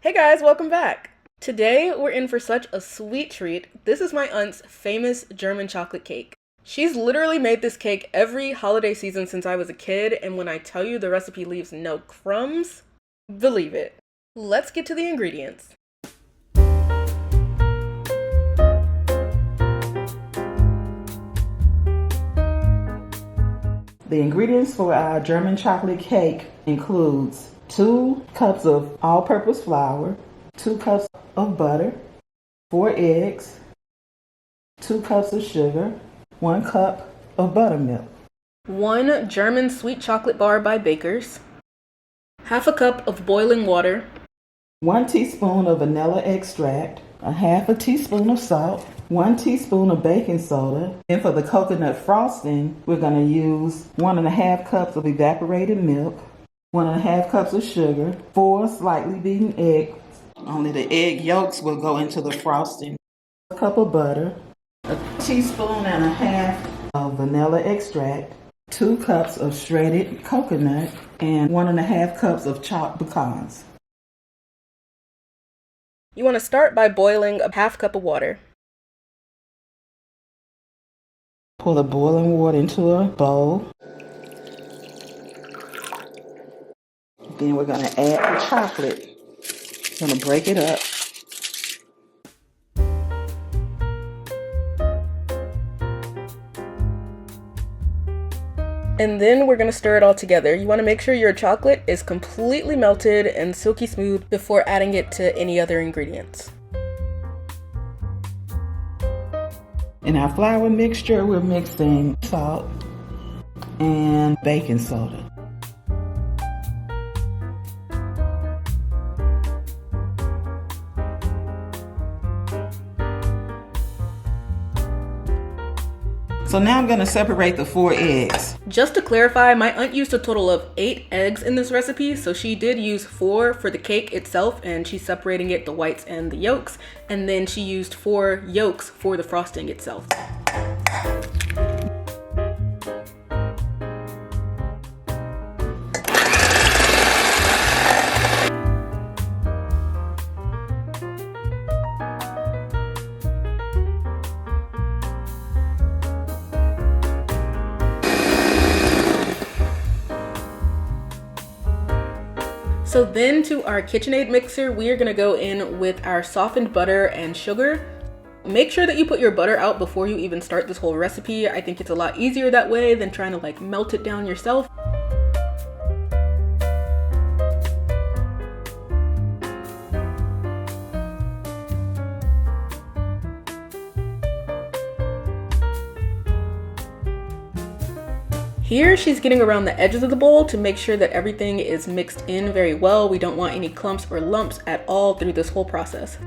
Hey guys, welcome back. Today we're in for such a sweet treat. This is my aunt's famous German chocolate cake. She's literally made this cake every holiday season since I was a kid, and when I tell you the recipe leaves no crumbs, believe it. Let's get to the ingredients. The ingredients for our German chocolate cake includes 2 cups of all-purpose flour, 2 cups of butter, 4 eggs, 2 cups of sugar, 1 cup of buttermilk, 1 German sweet chocolate bar by Baker's, half a cup of boiling water, 1 teaspoon of vanilla extract, a half a teaspoon of salt, 1 teaspoon of baking soda. And for the coconut frosting, we're going to use 1.5 cups of evaporated milk, 1.5 cups of sugar, 4 slightly beaten eggs. Only the egg yolks will go into the frosting. A cup of butter, a teaspoon and a half of vanilla extract, 2 cups of shredded coconut, and 1.5 cups of chopped pecans. You want to start by boiling a half cup of water. Pour the boiling water into a bowl. Then we're going to add the chocolate. We're going to break it up. And then we're going to stir it all together. You want to make sure your chocolate is completely melted and silky smooth before adding it to any other ingredients. In our flour mixture, we're mixing salt and baking soda. So now I'm going to separate the 4 eggs. Just to clarify, my aunt used a total of 8 eggs in this recipe, so she did use 4 for the cake itself, and she's separating it, the whites and the yolks, and then she used 4 yolks for the frosting itself. So then to our KitchenAid mixer, we are gonna go in with our softened butter and sugar. Make sure that you put your butter out before you even start this whole recipe. I think it's a lot easier that way than trying to like melt it down yourself. Here she's getting around the edges of the bowl to make sure that everything is mixed in very well. We don't want any clumps or lumps at all through this whole process.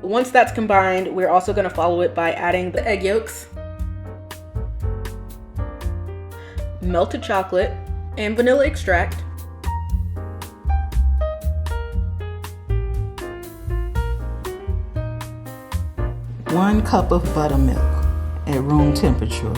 Once that's combined, we're also going to follow it by adding the egg yolks, melted chocolate, and vanilla extract. One cup of buttermilk at room temperature.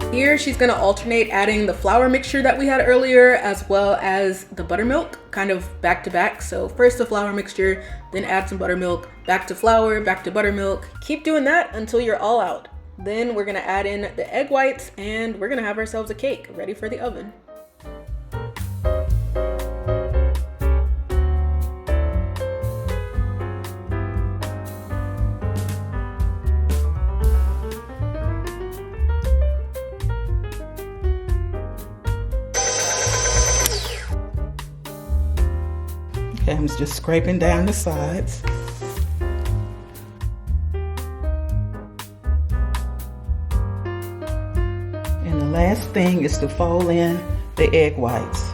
Here she's going to alternate adding the flour mixture that we had earlier as well as the buttermilk, kind of back to back. So first the flour mixture, then add some buttermilk, back to flour, back to buttermilk. Keep doing that until you're all out. Then we're going to add in the egg whites and we're going to have ourselves a cake ready for the oven. Okay, I'm just scraping down the sides. And the last thing is to fold in the egg whites.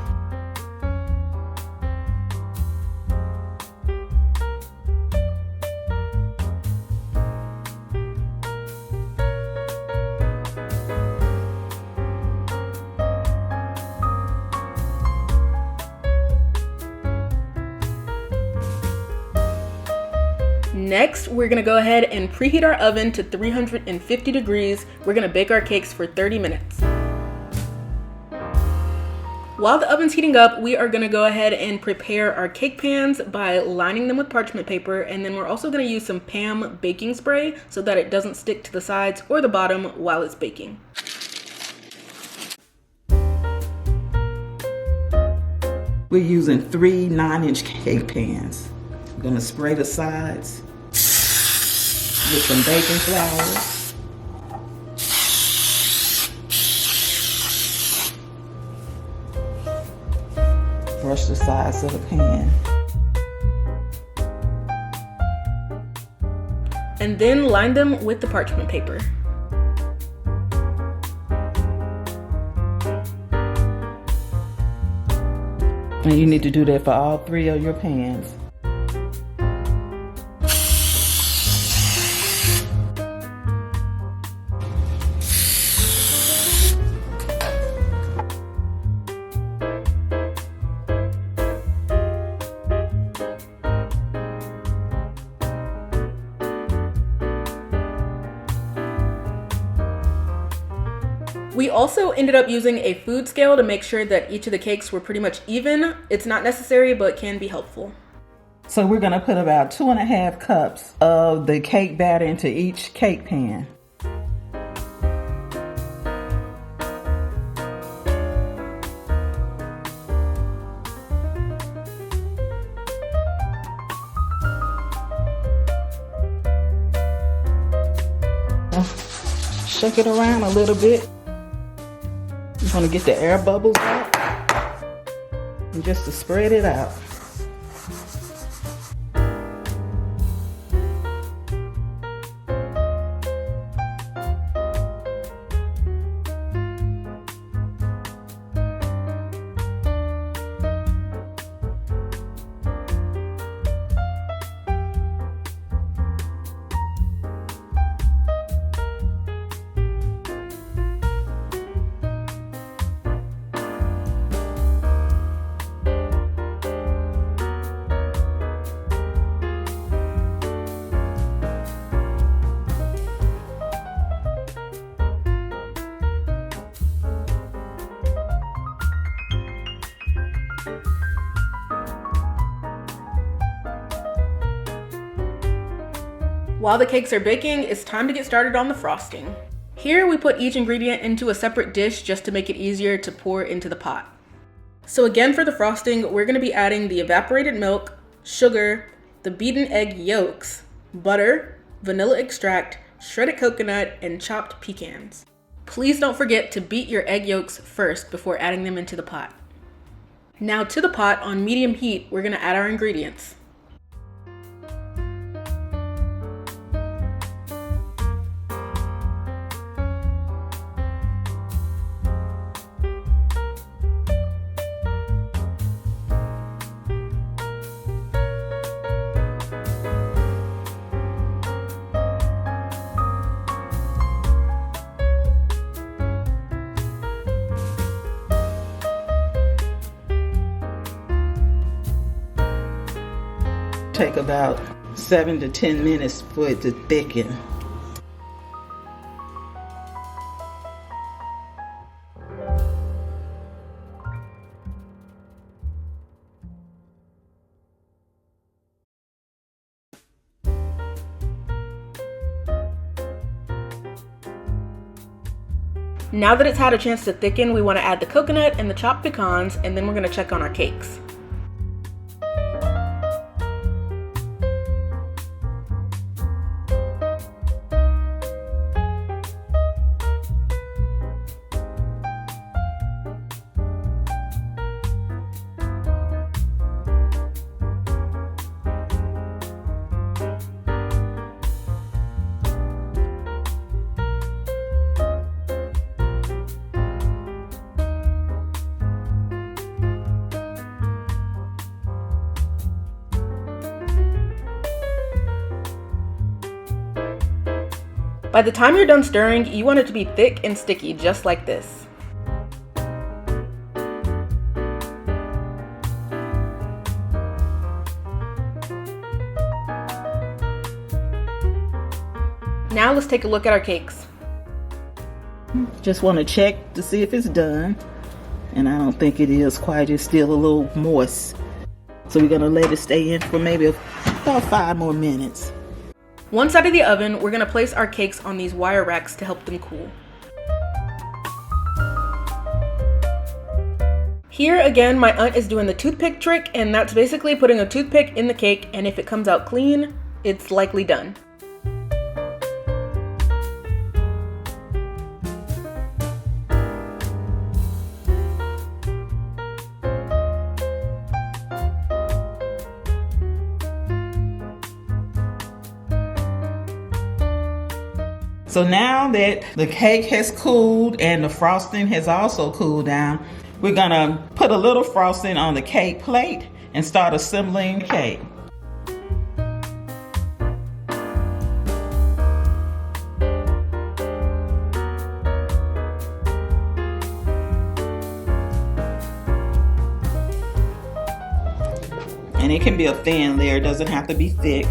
Next, we're gonna go ahead and preheat our oven to 350 degrees. We're gonna bake our cakes for 30 minutes. While the oven's heating up, we are gonna go ahead and prepare our cake pans by lining them with parchment paper, and then we're also gonna use some Pam baking spray so that it doesn't stick to the sides or the bottom while it's baking. We're using 3 9-inch cake pans. I'm gonna spray the sides with some baking flour. Brush the sides of the pan. And then line them with the parchment paper. And you need to do that for all 3 of your pans. We also ended up using a food scale to make sure that each of the cakes were pretty much even. It's not necessary, but can be helpful. So we're gonna put about 2.5 cups of the cake batter into each cake pan. Shake it around a little bit. You want to get the air bubbles out and just to spread it out. While the cakes are baking, it's time to get started on the frosting. Here we put each ingredient into a separate dish just to make it easier to pour into the pot. So again, for the frosting, we're going to be adding the evaporated milk, sugar, the beaten egg yolks, butter, vanilla extract, shredded coconut, and chopped pecans. Please don't forget to beat your egg yolks first before adding them into the pot. Now to the pot on medium heat, we're going to add our ingredients. Take about 7 to 10 minutes for it to thicken. Now that it's had a chance to thicken, we want to add the coconut and the chopped pecans, and then we're going to check on our cakes. By the time you're done stirring, you want it to be thick and sticky, just like this. Now let's take a look at our cakes. Just want to check to see if it's done. And I don't think it is quite. It's still a little moist. So we're gonna let it stay in for maybe about 5 more minutes. Once out of the oven, we're gonna place our cakes on these wire racks to help them cool. Here again, my aunt is doing the toothpick trick, and that's basically putting a toothpick in the cake, and if it comes out clean, it's likely done. So now that the cake has cooled and the frosting has also cooled down, we're gonna put a little frosting on the cake plate and start assembling the cake. And it can be a thin layer, it doesn't have to be thick.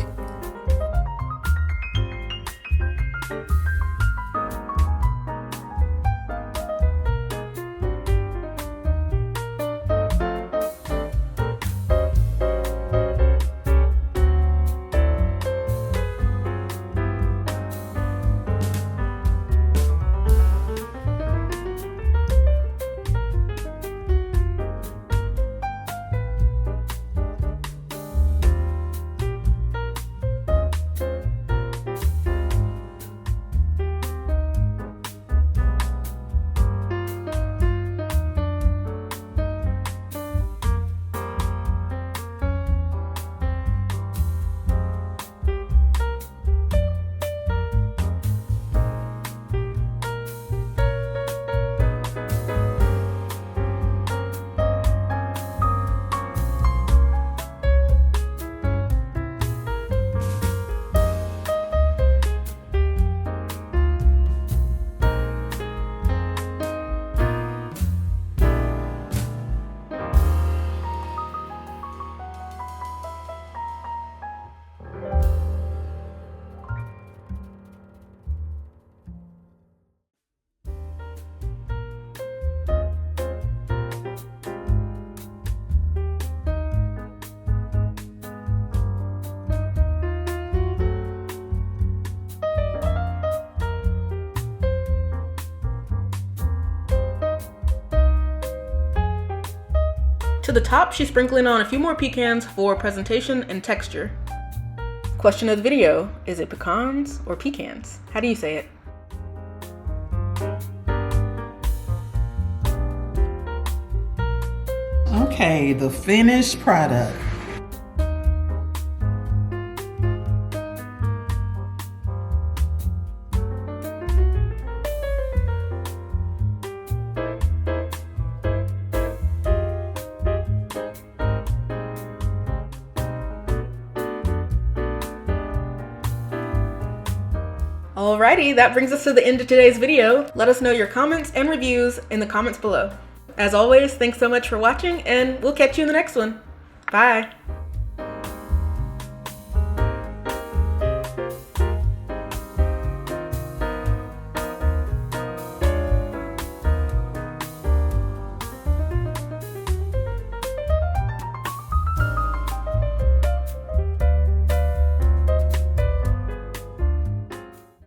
To the top, she's sprinkling on a few more pecans for presentation and texture. Question of the video, is it pecans or pecans? How do you say it? Okay, the finished product. Alrighty, that brings us to the end of today's video. Let us know your comments and reviews in the comments below. As always, thanks so much for watching, and we'll catch you in the next one. Bye!